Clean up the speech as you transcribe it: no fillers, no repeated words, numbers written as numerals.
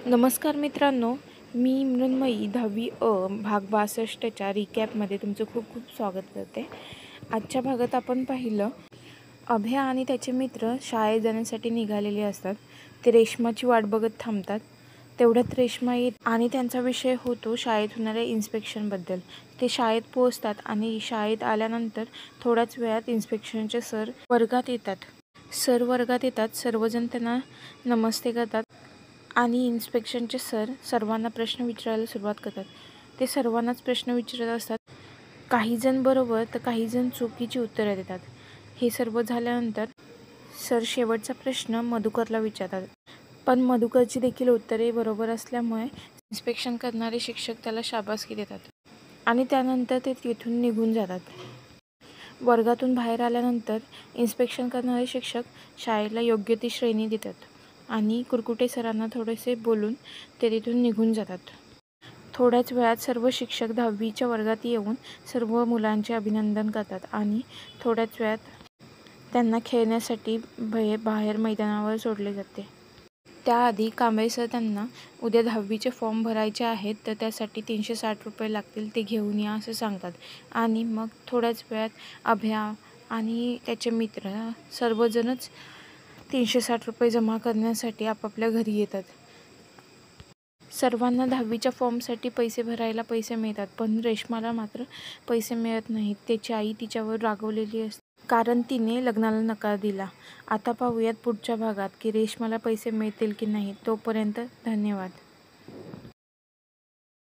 नमस्कार मित्रांनो, मी मृण्मयी 10वी अ भाग 62च्या रिकॅपमध्ये तुमचं खूप खूप स्वागत करते. आजच्या भागात आपण पाहिलं, अभ्या आणि त्याचे मित्र शाळेत जाण्यासाठी निघालेले असतात. ते रेश्माची वाट बघत थांबतात. तेवढ्यात रेश्मा येत आणि त्यांचा विषय होतो शाळेत होणाऱ्या इन्स्पेक्शनबद्दल. ते शाळेत पोहोचतात आणि शाळेत आल्यानंतर थोड्याच वेळात इन्स्पेक्शनचे सर वर्गात येतात. सर्वजण त्यांना नमस्ते करतात आणि इन्स्पेक्शनचे सर सर्वांना प्रश्न विचारायला सुरुवात करतात. ते सर्वांनाच प्रश्न विचारत असतात. काहीजण बरोबर तर काहीजण चुकीची उत्तरं देतात. हे सर्व झाल्यानंतर सर शेवटचा प्रश्न मधुकरला विचारतात. पण मधुकरची देखील उत्तरे बरोबर असल्यामुळे इन्स्पेक्शन करणारे शिक्षक त्याला शाबासकी देतात आणि त्यानंतर ते तिथून निघून जातात. वर्गातून बाहेर आल्यानंतर इन्स्पेक्शन करणारे शिक्षक शाळेला योग्य ती श्रेणी देतात आणि कुरकुटे सरांना थोडेसे बोलून ते तिथून निघून जातात. थोड्याच वेळात सर्व शिक्षक 10वीच्या वर्गात येऊन सर्व मुलांचे अभिनंदन करतात आणि थोड्याच वेळात त्यांना खेळण्यासाठी बाहेर मैदानावर सोडले जाते. त्याआधी कांबळे सर त्यांना उद्या 10वीचे फॉर्म भरायचे आहेत, तर त्यासाठी 360 रुपये लागतील, ते घेऊन या असं सांगतात. आणि मग थोड्याच वेळात अभ्या आणि त्याचे मित्र सर्वजणच 360 रुपये जमा करण्यासाठी आपापल्या घरी येतात. सर्वांना 10वीच्या फॉर्मसाठी पैसे भरायला पैसे मिळतात, पण रेश्माला मात्र पैसे मिळत नाहीत. त्याची आई तिच्यावर रागवलेली असते, कारण तिने लग्नाला नकार दिला. आता पाहूयात पुढच्या भागात की रेश्माला पैसे मिळतील की नाही. तोपर्यंत धन्यवाद.